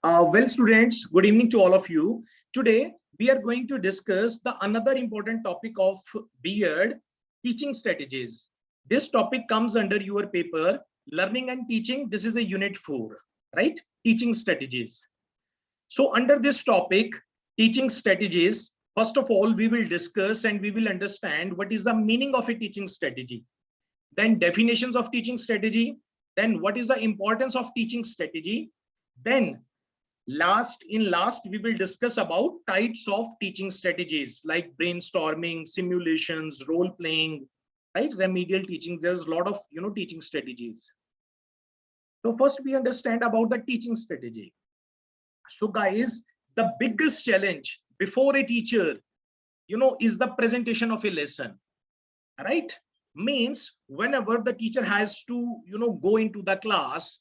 Well, students, good evening to all of you. Today, we are going to discuss the another important topic of B.Ed, teaching strategies. This topic comes under your paper, learning and teaching. This is a unit 4, right? Teaching strategies. So under this topic, teaching strategies, first of all, we will discuss and we will understand what is the meaning of a teaching strategy. Then definitions of teaching strategy. Then what is the importance of teaching strategy. Then last we will discuss about types of teaching strategies like brainstorming, simulations, role playing, right? Remedial teaching. There's a lot of teaching strategies. So first we understand about the teaching strategy. So guys, the biggest challenge before a teacher is the presentation of a lesson, right? Means whenever the teacher has to go into the class,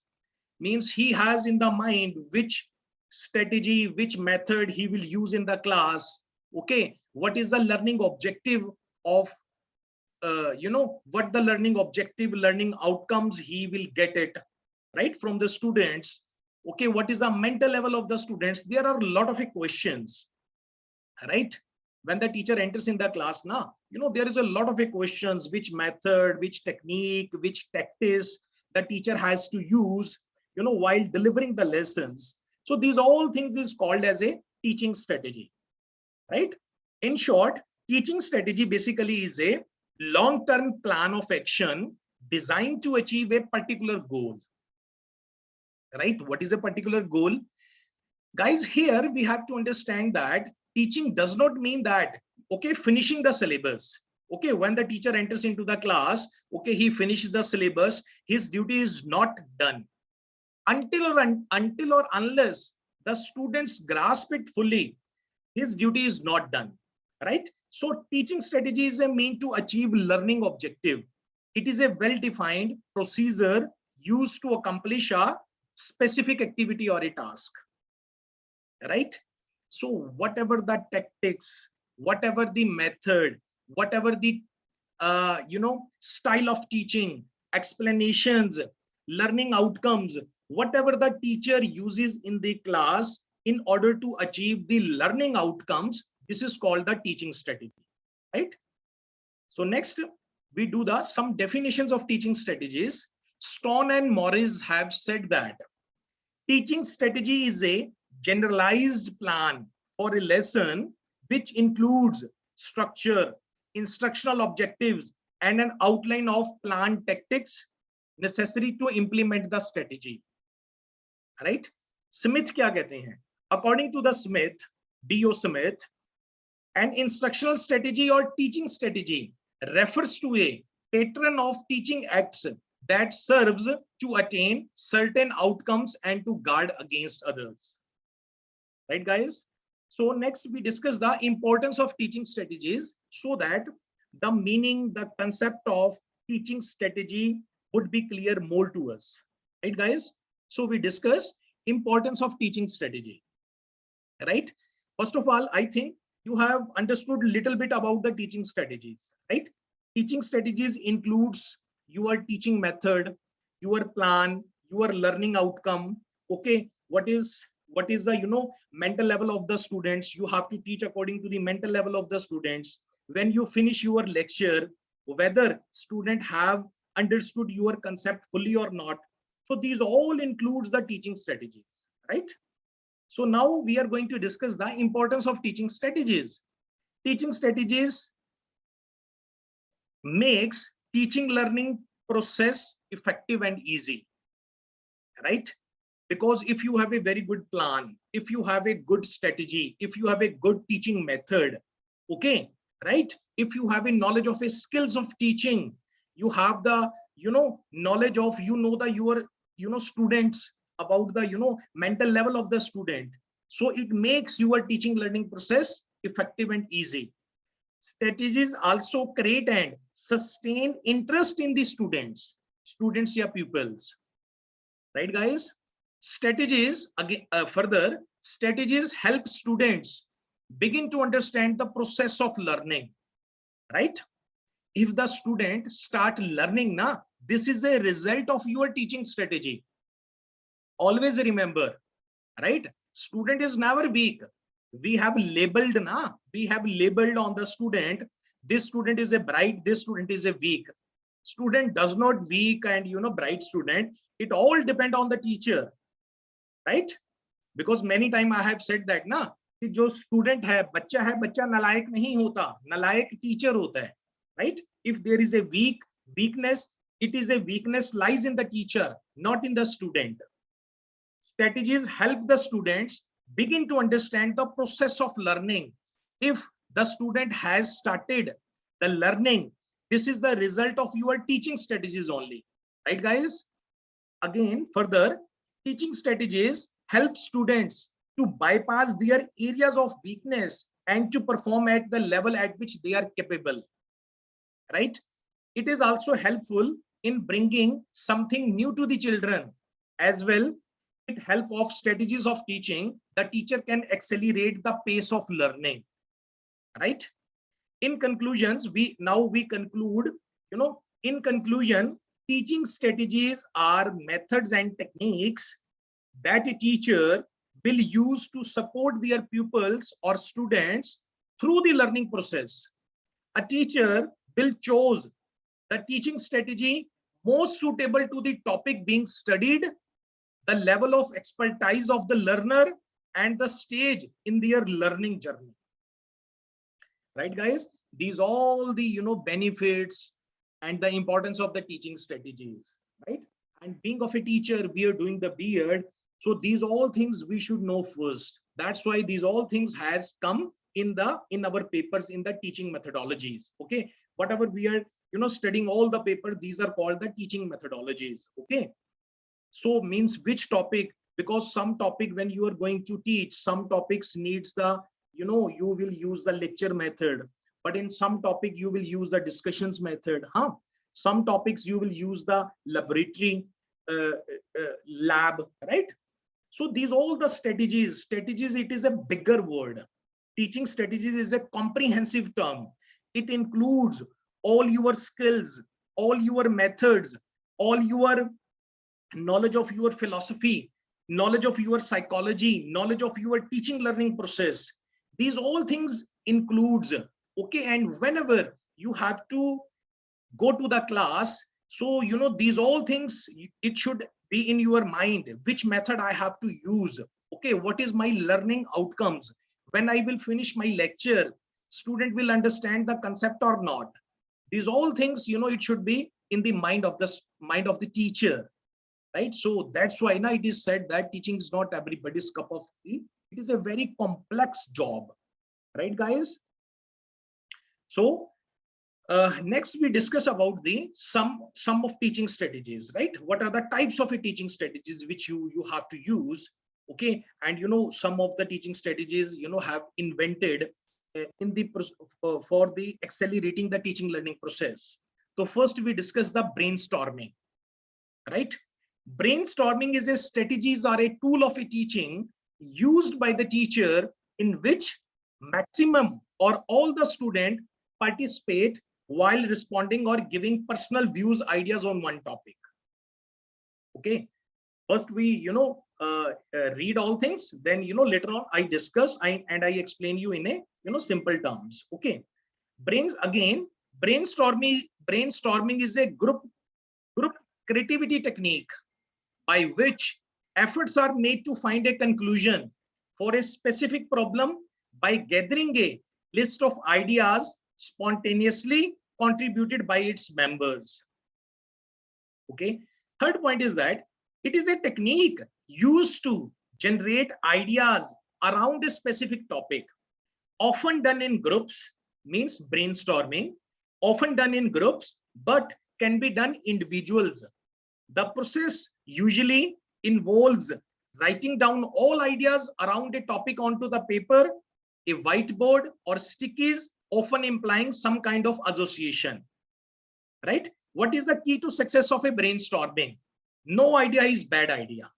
means he has in the mind which strategy, which method he will use in the class. Okay, what is the learning objective of what the learning objective, learning outcomes he will get it, right, from the students. Okay, what is the mental level of the students? There are a lot of questions, right? When the teacher enters in the class now, there is a lot of questions, which method, which technique, which tactics the teacher has to use while delivering the lessons. So these all things is called as a teaching strategy, right? In short, teaching strategy basically is a long-term plan of action designed to achieve a particular goal, right? What is a particular goal? Guys, here we have to understand that teaching does not mean that, okay, finishing the syllabus. Okay, when the teacher enters into the class, okay, he finishes the syllabus, his duty is not done. Until or unless the students grasp it fully, his duty is not done, right? So teaching strategy is a mean to achieve learning objective. It is a well-defined procedure used to accomplish a specific activity or a task, right? So whatever the tactics, whatever the method, whatever the style of teaching, explanations, learning outcomes, whatever the teacher uses in the class in order to achieve the learning outcomes, this is called the teaching strategy, right? So next we do the some definitions of teaching strategies. Stone and Morris have said that teaching strategy is a generalized plan for a lesson which includes structure, instructional objectives, and an outline of planned tactics necessary to implement the strategy, right? Smith क्या कहते हैं? According to the Smith, D.O. Smith, an instructional strategy or teaching strategy refers to a pattern of teaching acts that serves to attain certain outcomes and to guard against others, right guys? So next we discuss the importance of teaching strategies, so that the meaning, the concept of teaching strategy would be clear more to us, right guys? So we discuss importance of teaching strategy, right? First of all, I think you have understood a little bit about the teaching strategies, right? Teaching strategies includes your teaching method, your plan, your learning outcome. Okay, what is the mental level of the students? You have to teach according to the mental level of the students. When you finish your lecture, whether student have understood your concept fully or not. So these all includes the teaching strategies, right? So now we are going to discuss the importance of teaching strategies. Teaching strategies makes teaching learning process effective and easy, right? Because if you have a very good plan, if you have a good strategy, if you have a good teaching method, okay, right? If you have a knowledge of a skills of teaching, you have the knowledge of the your students, about the mental level of the student. So it makes your teaching learning process effective and easy. Strategies also create and sustain interest in the students या pupils, right guys? Strategies again, further strategies help students begin to understand the process of learning, right? If the student start learning now, this is a result of your teaching strategy. Always remember, right? Student is never weak. We have labeled we have labeled on the student, this student is a bright, this student is a weak. Student does not weak and bright student. It all depend on the teacher, right? Because many time I have said that ना कि जो student है बच्चा नालायक नहीं होता, नालायक teacher होता है, right? If there is a weakness, it is a weakness lies in the teacher, not in the student. Strategies help the students begin to understand the process of learning. If the student has started the learning, this is the result of your teaching strategies only, right guys? Again, further, teaching strategies help students to bypass their areas of weakness and to perform at the level at which they are capable, right? It is also helpful in bringing something new to the children as well. With help of strategies of teaching, the teacher can accelerate the pace of learning, right? In conclusions, we conclude, in conclusion, teaching strategies are methods and techniques that a teacher will use to support their pupils or students through the learning process. A teacher will choose the teaching strategy most suitable to the topic being studied, the level of expertise of the learner, and the stage in their learning journey. Right, guys? These all the benefits and the importance of the teaching strategies, right? And being of a teacher, we are doing the B.Ed, so these all things we should know first. That's why these all things has come in our papers in the teaching methodologies. Okay, whatever we are studying all the paper, these are called the teaching methodologies. Okay, so means which topic, because some topic when you are going to teach, some topics needs the you will use the lecture method, but in some topic you will use the discussions method. Some topics you will use the laboratory lab, right? So these all the strategies, it is a bigger word. Teaching strategies is a comprehensive term. It includes all your skills, all your methods, all your knowledge of your philosophy, knowledge of your psychology, knowledge of your teaching learning process. These all things includes. Okay, and whenever you have to go to the class, so these all things, it should be in your mind, which method I have to use. Okay, what is my learning outcomes? When I will finish my lecture, student will understand the concept or not. These all things, it should be in the mind of the teacher, right? So that's why now it is said that teaching is not everybody's cup of tea. It is a very complex job, right, guys? So next we discuss about the some of teaching strategies, right? What are the types of teaching strategies which you have to use? Okay, and some of the teaching strategies have invented in the for the accelerating the teaching learning process. So first we discuss the brainstorming, right? Brainstorming is a strategies or a tool of a teaching used by the teacher in which maximum or all the student participate while responding or giving personal views, ideas on one topic. Okay, first we read all things, then later on I discuss and I explain you in a simple terms. Okay, brainstorming is a group creativity technique by which efforts are made to find a conclusion for a specific problem by gathering a list of ideas spontaneously contributed by its members. Okay, third point is that it is a technique used to generate ideas around a specific topic, often done in groups, means brainstorming, often done in groups, but can be done individuals. The process usually involves writing down all ideas around a topic onto the paper, a whiteboard, or stickies, often implying some kind of association, right? What is the key to success of a brainstorming? No idea is bad idea.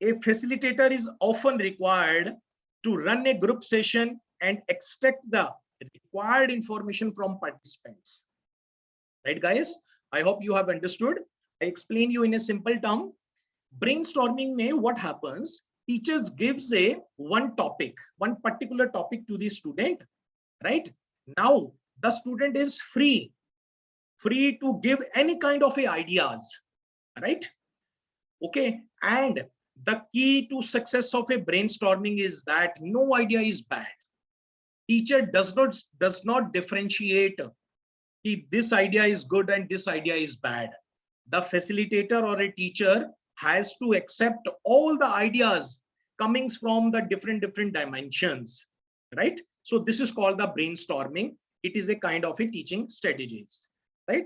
A facilitator is often required to run a group session and extract the required information from participants. Right, guys? I hope you have understood. I explain you in a simple term. Brainstorming may what happens, teachers gives one particular topic to the student, right? Now the student is free to give any kind of ideas, right? Okay, and the key to success of a brainstorming is that no idea is bad. Teacher does not differentiate this idea is good and this idea is bad. The facilitator or a teacher has to accept all the ideas coming from the different dimensions, right? So this is called the brainstorming. It is a kind of a teaching strategies, right?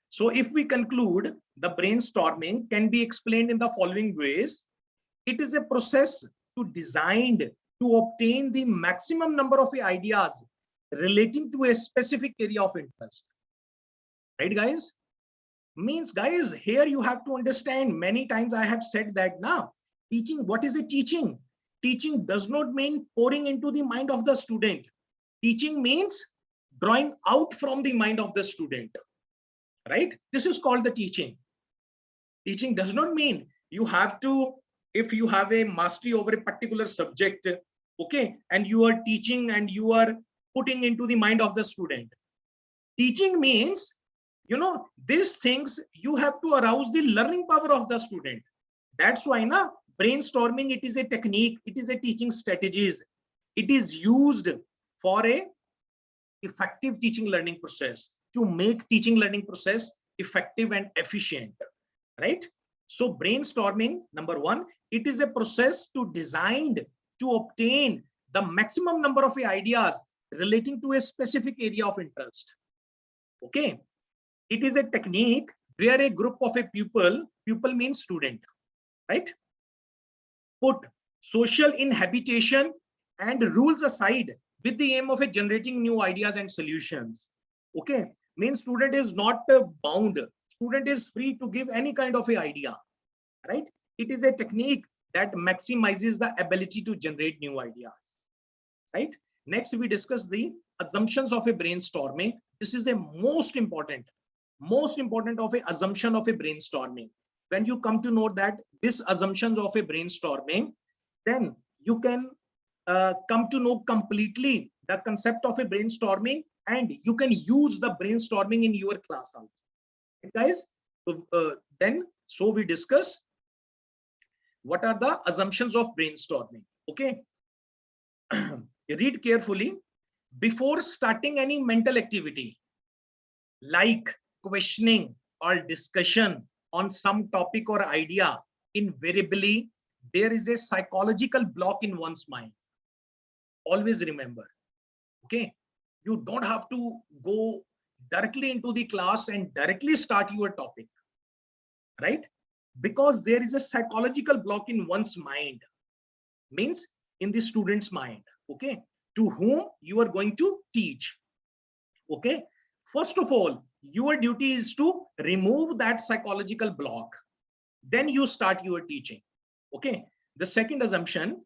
So if we conclude, the brainstorming can be explained in the following ways. It is a process designed to obtain the maximum number of ideas relating to a specific area of interest, right guys? Means guys, here you have to understand, many times I have said that now teaching, what is a teaching? Teaching does not mean pouring into the mind of the student. Teaching means drawing out from the mind of the student, right? This is called the teaching. Teaching does not mean you have to, if you have a mastery over a particular subject, okay, and you are teaching and you are putting into the mind of the student. Teaching means, you know, these things you have to arouse the learning power of the student. That's why now brainstorming, it is a technique, it is a teaching strategies. It is used for a effective teaching learning process, to make teaching learning process effective and efficient, right? So brainstorming, number one, it is a process designed to obtain the maximum number of ideas relating to a specific area of interest. Okay, it is a technique where a group of a pupil means student, right, put social inhabitation and rules aside with the aim of generating new ideas and solutions. Okay, means student is not bound, student is free to give any kind of a idea, right? It is a technique that maximizes the ability to generate new ideas, right? Next we discuss the assumptions of a brainstorming. This is a most important of a assumption of a brainstorming. When you come to know that this assumptions of a brainstorming, then you can come to know completely the concept of a brainstorming, and you can use the brainstorming in your class also, okay, guys. So we discuss what are the assumptions of brainstorming. Okay, read carefully. Before starting any mental activity like questioning or discussion on some topic or idea, invariably there is a psychological block in one's mind. Always remember, okay, you don't have to go directly into the class and directly start your topic, right? Because there is a psychological block in one's mind, means in the student's mind, okay, to whom you are going to teach. Okay, first of all, your duty is to remove that psychological block, then you start your teaching. Okay, the second assumption,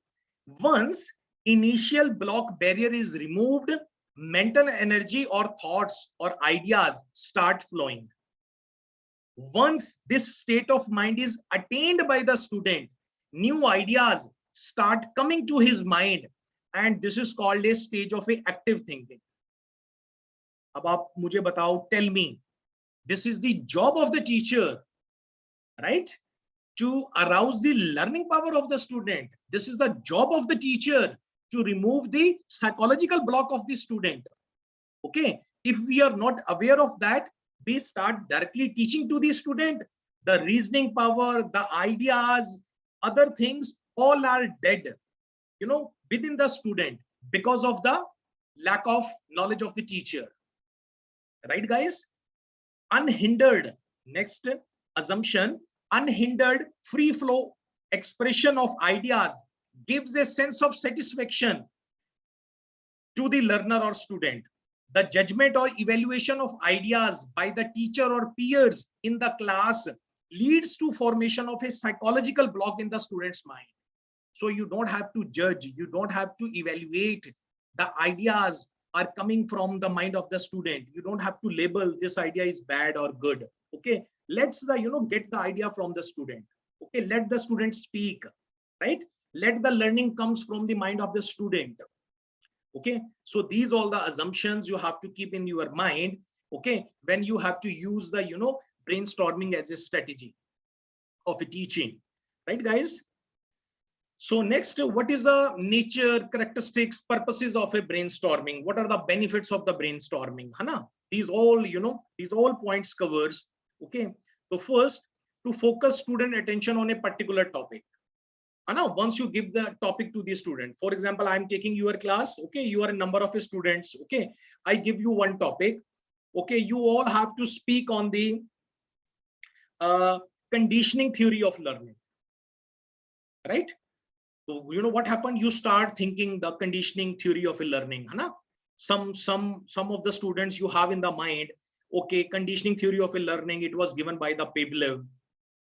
once initial block barrier is removed, mental energy or thoughts or ideas start flowing. Once this state of mind is attained by the student, new ideas start coming to his mind, and this is called a stage of a active thinking. अब आप मुझे बताओ, tell me, this is the job of the teacher, right, to arouse the learning power of the student. This is the job of the teacher, to remove the psychological block of the student. Okay, if we are not aware of that, we start directly teaching to the student, the reasoning power, the ideas, other things, all are dead, you know, within the student, because of the lack of knowledge of the teacher, right guys? Unhindered, next assumption, unhindered free flow expression of ideas gives a sense of satisfaction to the learner or student. The judgment or evaluation of ideas by the teacher or peers in the class leads to formation of a psychological block in the student's mind. So you don't have to judge, you don't have to evaluate. The ideas are coming from the mind of the student. You don't have to label this idea is bad or good. Okay, let's get the idea from the student. Okay, let the student speak. right? Let the learning comes from the mind of the student. Okay, so these all the assumptions you have to keep in your mind, okay, when you have to use the brainstorming as a strategy of a teaching, right guys? So next, what is the nature, characteristics, purposes of a brainstorming? What are the benefits of the brainstorming? Hana? These all, these all points covers. Okay. So first, to focus student attention on a particular topic. Hana? Once you give the topic to the student, for example, I'm taking your class. Okay. You are a number of students. Okay. I give you one topic. Okay. You all have to speak on the uh, conditioning theory of learning, right? So what happened? You start thinking the conditioning theory of a learning. Hai na? Some of the students you have in the mind. Okay, conditioning theory of a learning. It was given by the Pavlov.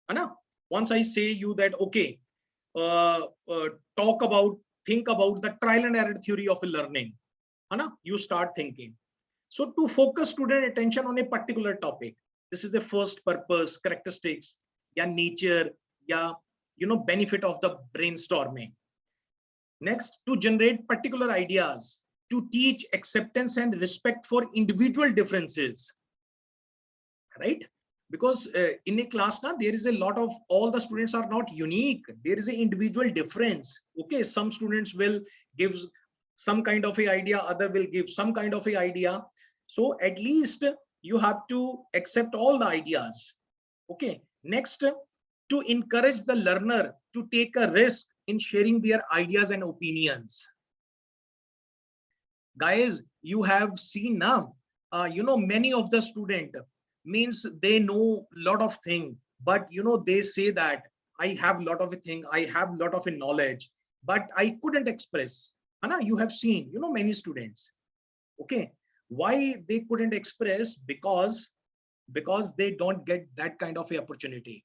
Hai na? Once I say you that okay, think about the trial and error theory of a learning. Hai na? You start thinking. So to focus student attention on a particular topic. This is the first purpose, characteristics, yeah, nature, yeah, benefit of the brainstorming. Next, to generate particular ideas, to teach acceptance and respect for individual differences, right? Because in a class now, there is a lot of, all the students are not unique. There is an individual difference. Okay, some students will give some kind of a idea, other will give some kind of a idea. So at least you have to accept all the ideas. Okay, next, to encourage the learner to take a risk in sharing their ideas and opinions. Guys, you have seen now, many of the student means they know lot of thing, but they say that I have lot of a thing, I have lot of a knowledge, but I couldn't express. Anna, you have seen, many students. Okay, why they couldn't express? Because they don't get that kind of a opportunity,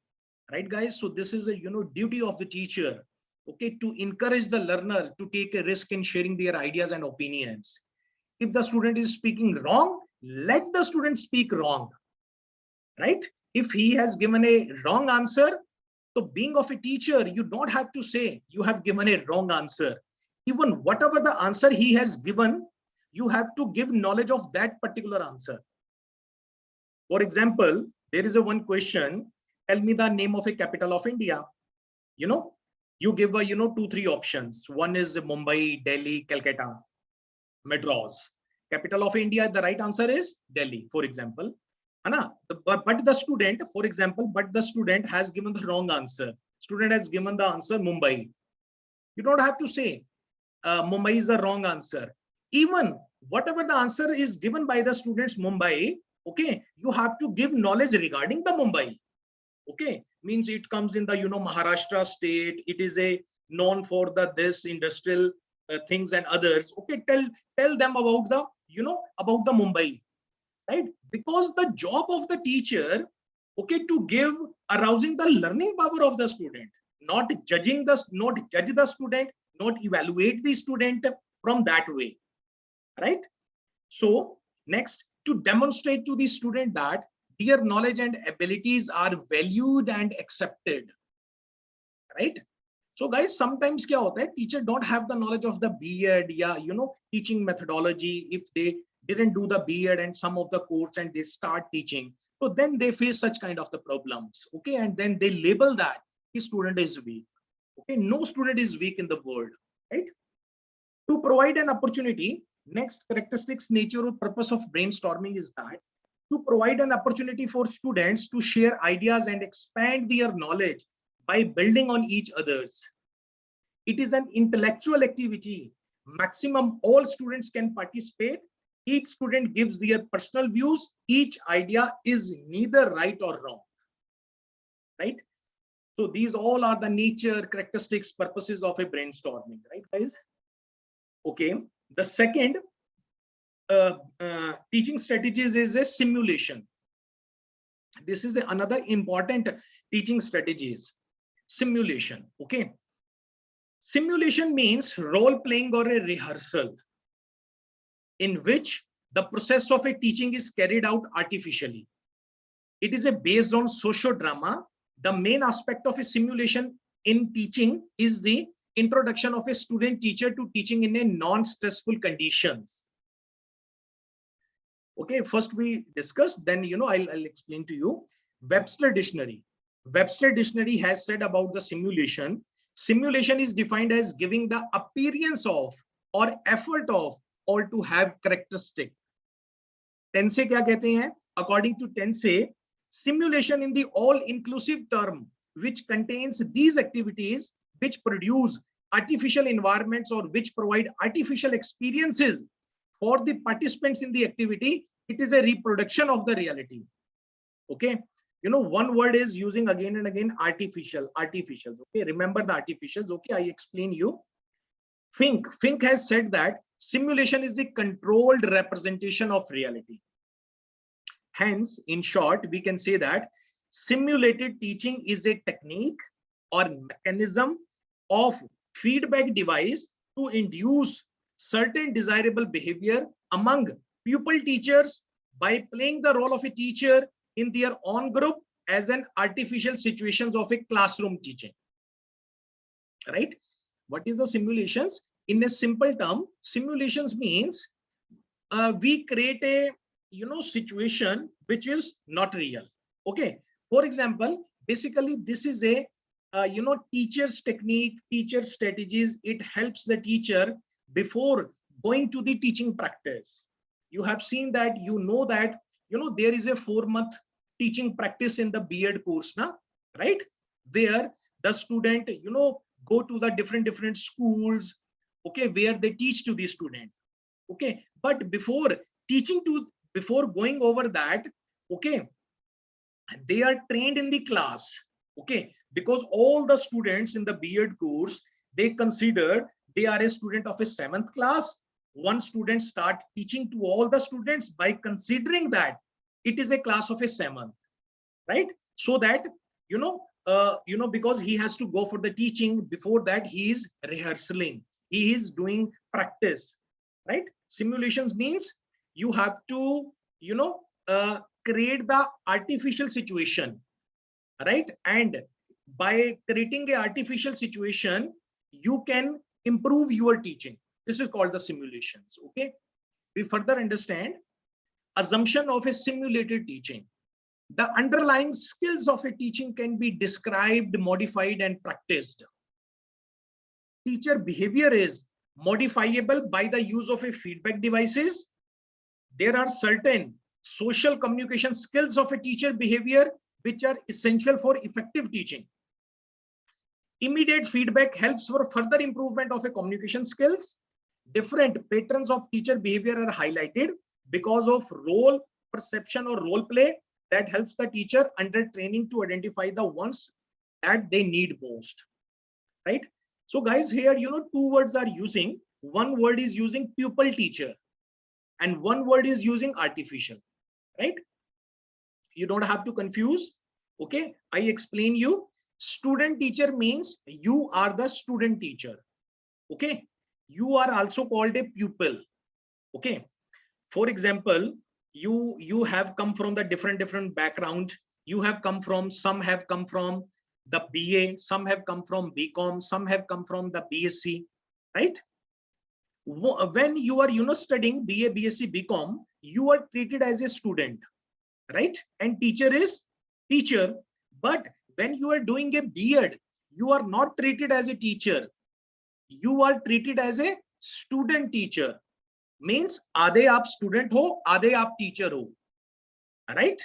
right guys? So this is a duty of the teacher, okay, to encourage the learner to take a risk in sharing their ideas and opinions. If the student is speaking wrong, let the student speak wrong, right? If he has given a wrong answer, so being of a teacher, you don't have to say you have given a wrong answer. Even whatever the answer he has given, you have to give knowledge of that particular answer. For example, there is a one question, tell me the name of a capital of India. You give a, 2-3 options. One is Mumbai, Delhi, Calcutta, Madras. Capital of India, the right answer is Delhi, for example. But the student, for example, has given the wrong answer. Student has given the answer Mumbai. You don't have to say Mumbai is the wrong answer. Even whatever the answer is given by the students Mumbai, okay, you have to give knowledge regarding the Mumbai. Okay, means it comes in the Maharashtra state. It is a known for the this industrial things and others. Okay, tell them about the about the Mumbai, right? Because the job of the teacher, okay, to give arousing the learning power of the student, not judge the student, not evaluate the student from that way, right? So next, to demonstrate to the student that their knowledge and abilities are valued and accepted, right? So guys, sometimes kya hota hai, teacher don't have the knowledge of the B.Ed, yeah, teaching methodology. If they didn't do the B.Ed and some of the course and they start teaching, so then they face such kind of the problems, okay? And then they label that his student is weak. Okay, no student is weak in the world, right? To provide an opportunity, next characteristics, nature or purpose of brainstorming is that to provide an opportunity for students to share ideas and expand their knowledge by building on each other's. It is an intellectual activity. Maximum all students can participate. Each student gives their personal views. Each idea is neither right or wrong, right? So these all are the nature, characteristics, purposes of a brainstorming, right guys? Okay, the second teaching strategies is a simulation. This is another important teaching strategies, simulation. Okay, simulation means role playing or a rehearsal in which the process of a teaching is carried out artificially. It is based on socio-drama. The main aspect of a simulation in teaching is the introduction of a student teacher to teaching in a non-stressful conditions. Okay, first we discuss, then I'll explain to you. Webster Dictionary. Webster Dictionary has said about the simulation. Simulation is defined as giving the appearance of or effort of or to have characteristic. Tense क्या कहते हैं? According to Tense, simulation in the all-inclusive term which contains these activities which produce artificial environments or which provide artificial experiences for the participants in the activity. It is a reproduction of the reality. Okay, one word is using again and again, artificials. Okay, remember the artificials. Okay, I explain you. Fink has said that simulation is the controlled representation of reality. Hence, in short, we can say that simulated teaching is a technique or mechanism of feedback device to induce certain desirable behavior among pupil teachers by playing the role of a teacher in their own group as an artificial situations of a classroom teaching. Right? What is the simulations? In a simple term, simulations means we create a situation which is not real. Okay. For example, basically this is a teacher's technique, teacher strategies. It helps the teacher before going to the teaching practice. You have seen that, that there is a 4-month teaching practice in the B.Ed course now, right? Where the student go to the different schools, okay, where they teach to the student. Okay, but before going over that, okay, they are trained in the class. Okay, because all the students in the B.Ed course, they consider they are a student of a 7th class. One student start teaching to all the students by considering that it is a class of a 7th, right? So that because he has to go for the teaching, before that he is rehearsing, he is doing practice, right? Simulations means you have to create the artificial situation, right? And by creating an artificial situation, you can improve your teaching. This is called the simulations. Okay, we further understand assumption of a simulated teaching. The underlying skills of a teaching can be described, modified, and practiced. Teacher behavior is modifiable by the use of a feedback devices. There are certain social communication skills of a teacher behavior which are essential for effective teaching. Immediate feedback helps for further improvement of a communication skills. Different patterns of teacher behavior are highlighted because of role perception or role play that helps the teacher under training to identify the ones that they need most, right? So guys, here, 2 words are using. One word is using pupil teacher and one word is using artificial, right? You don't have to confuse. Okay, I explain you. Student teacher means you are the student teacher. Okay, you are also called a pupil. Okay, for example, you have come from the different background. You have come from, some have come from the BA, some have come from BCom, some have come from the BSc, right? When you are studying BA, BSc, BCom, you are treated as a student, right? And teacher is teacher. But when you are doing a B.Ed, you are not treated as a teacher. You are treated as a student teacher. Means आधे आप student हो, आधे आप teacher हो, right?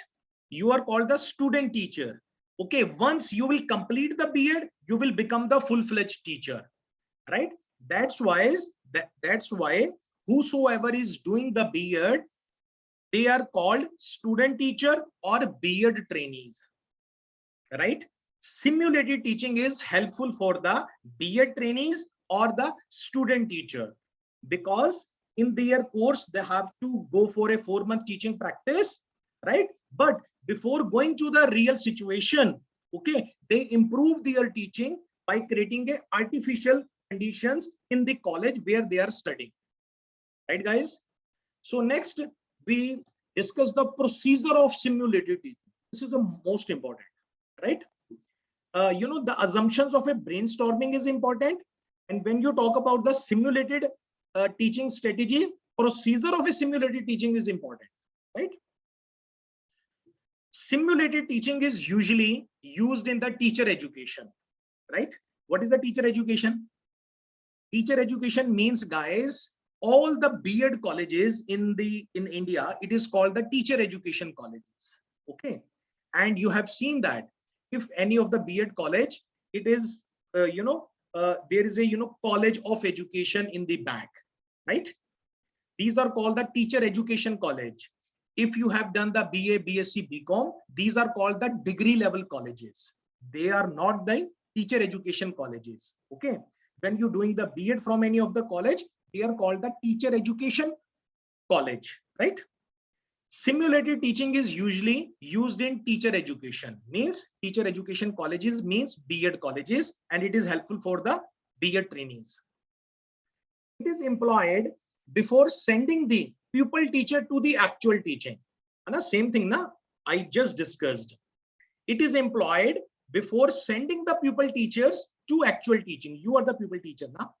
You are called the student teacher. Okay, once you will complete the B.Ed, you will become the full-fledged teacher, right? That's why whosoever is doing the B.Ed, they are called student teacher or B.Ed trainees, right? Simulated teaching is helpful for the B.Ed trainees or the student teacher, because in their course they have to go for a 4-month teaching practice, right? But before going to the real situation, okay, they improve their teaching by creating a artificial conditions in the college where they are studying, right guys? So next we discuss the procedure of simulated teaching. This is the most important, right? the assumptions of a brainstorming is important. And when you talk about the simulated teaching strategy, procedure of a simulated teaching is important, right? Simulated teaching is usually used in the teacher education, right? What is the teacher education? Teacher education means, guys, all the B.Ed colleges in India, it is called the teacher education colleges. Okay, and you have seen that if any of the B.Ed college, it is there is a college of education in the back, right? These are called the teacher education college. If you have done the BA, BSc, BCom, these are called the degree level colleges. They are not the teacher education colleges. Okay. When you're doing the B.Ed from any of the college, they are called the teacher education college, right? Simulated teaching is usually used in teacher education, means teacher education colleges means B.Ed colleges, and it is helpful for the B.Ed trainees. It is employed before sending the pupil teacher to the actual teaching. And the same thing na, I just discussed. It is employed before sending the pupil teachers to actual teaching. You are the pupil teacher now.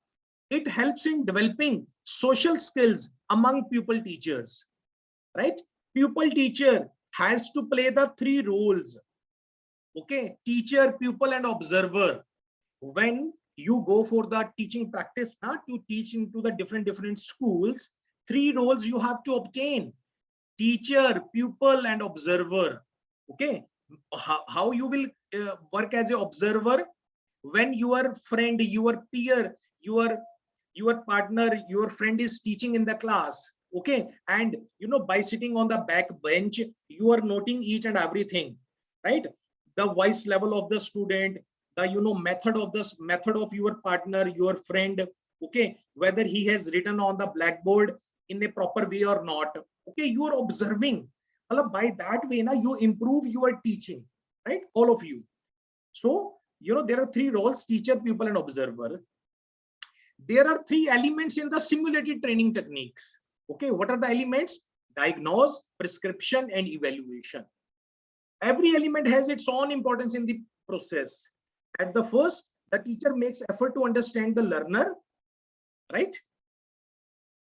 It helps in developing social skills among pupil teachers, right? Pupil teacher has to play the three roles. Okay, teacher, pupil, and observer. When you go for the teaching practice to teach into the different schools, three roles you have to obtain: teacher, pupil, and observer. Okay, how you will work as an observer? When your friend, your peer, your partner, your friend is teaching in the class, okay, and by sitting on the back bench, you are noting each and everything, right? The voice level of the student, the method of your partner, your friend, okay, whether he has written on the blackboard in a proper way or not. Okay, you are observing. By that way now you improve your teaching, right? All of you. So there are three roles: teacher, pupil, and observer. There are three elements in the simulated training techniques. Okay, what are the elements? Diagnose, prescription, and evaluation. Every element has its own importance in the process. At the first, the teacher makes effort to understand the learner, right?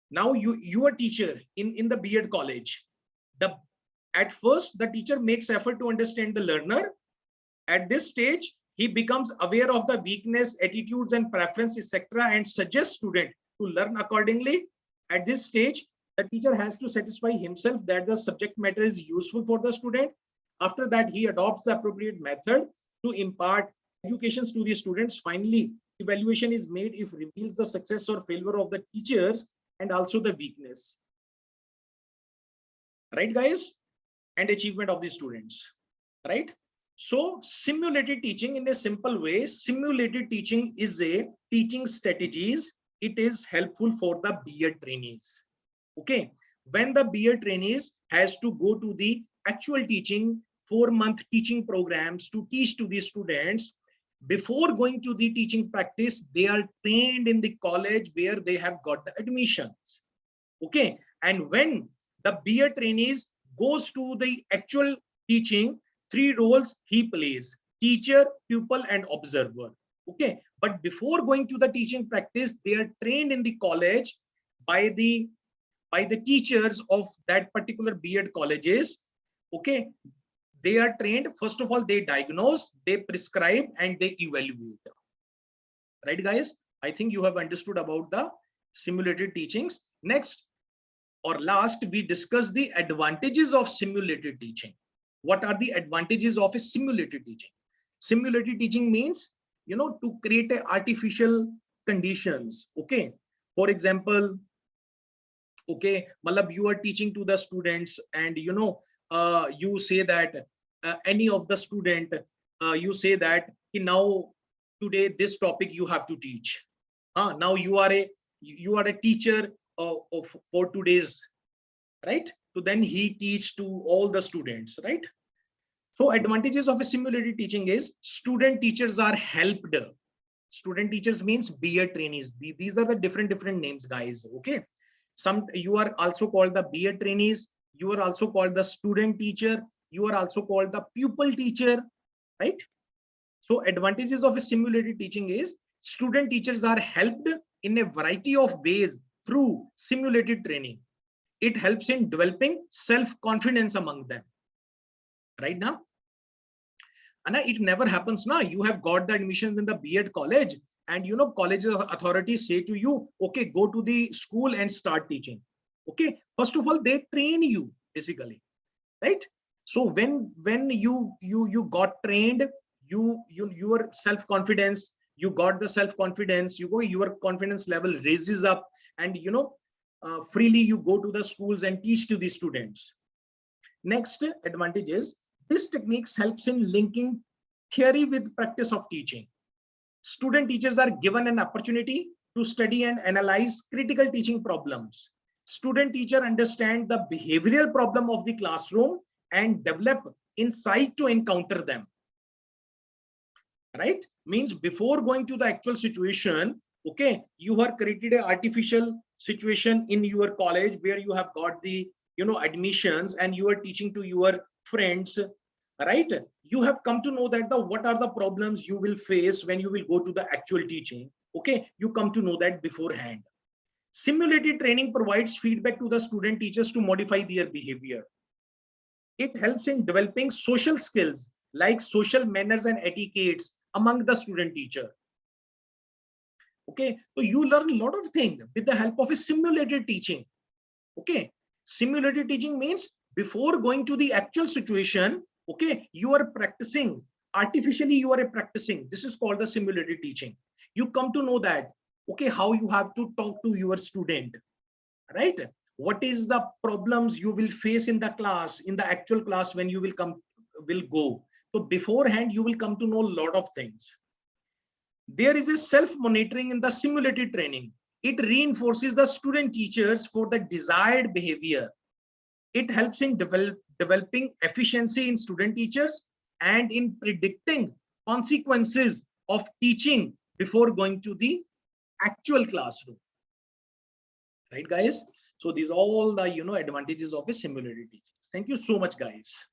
Now you are teacher in the B.Ed college. At first, the teacher makes effort to understand the learner. At this stage, he becomes aware of the weakness, attitudes, and preferences, etc., and suggests student to learn accordingly. At this stage, the teacher has to satisfy himself that the subject matter is useful for the student. After that, he adopts the appropriate method to impart education to the students. Finally, evaluation is made if reveals the success or failure of the teachers and also the weakness. Right, guys? And achievement of the students. Right? So simulated teaching, in a simple way, simulated teaching is a teaching strategies. It is helpful for the B.Ed trainees. Okay. When the B.Ed trainees has to go to the actual teaching, 4-month teaching programs to teach to the students, before going to the teaching practice, they are trained in the college where they have got the admissions. Okay. And when the B.Ed trainees goes to the actual teaching, three roles he plays: teacher, pupil, and observer. Okay. But before going to the teaching practice, they are trained in the college by the teachers of that particular B.Ed colleges. Okay. They are trained. First of all, they diagnose, they prescribe, and they evaluate. Right, guys? I think you have understood about the simulated teachings. Next or last, we discuss the advantages of simulated teaching. What are the advantages of a simulated teaching? Simulated teaching means, to create a artificial conditions. Okay. For example, okay, Malab, you are teaching to the students, and you say that any of the student, you say that now today this topic you have to teach. Now you are a teacher for today's, right? So then he teach to all the students, right? So advantages of a simulated teaching is student teachers are helped. Student teachers means B.Ed trainees. These are the different names, guys. Okay. Some you are also called the B.Ed trainees. You are also called the student teacher. You are also called the pupil teacher, right? So advantages of a simulated teaching is student teachers are helped in a variety of ways through simulated training. It helps in developing self-confidence among them. Right now, and it never happens now. You have got the admissions in the B.Ed college, and college authorities say to you, okay, go to the school and start teaching. Okay, first of all, they train you basically, right? So when you got trained, your self-confidence, you got the self-confidence, your confidence level raises up, and freely you go to the schools and teach to the students. Next advantage is this techniques helps in linking theory with practice of teaching. Student teachers are given an opportunity to study and analyze critical teaching problems. Student teacher understand the behavioral problem of the classroom and develop insight to encounter them. Right? Means before going to the actual situation, okay, you have created an artificial situation in your college where you have got the admissions and you are teaching to your friends, right? You have come to know that what are the problems you will face when you will go to the actual teaching. Okay, you come to know that beforehand. Simulated training provides feedback to the student teachers to modify their behavior. It helps in developing social skills like social manners and etiquettes among the student teacher. Okay, so you learn a lot of things with the help of a simulated teaching. Okay, simulated teaching means before going to the actual situation, okay, you are practicing artificially, you are practicing. This is called the simulated teaching. You come to know that, okay, how you have to talk to your student, right? What is the problems you will face in the class, in the actual class when you will go. So beforehand, you will come to know a lot of things. There is a self-monitoring in the simulated training. It reinforces the student teachers for the desired behavior. It helps in developing efficiency in student teachers and in predicting consequences of teaching before going to the actual classroom. Right, guys? So these are all the advantages of a simulated teaching. Thank you so much, guys.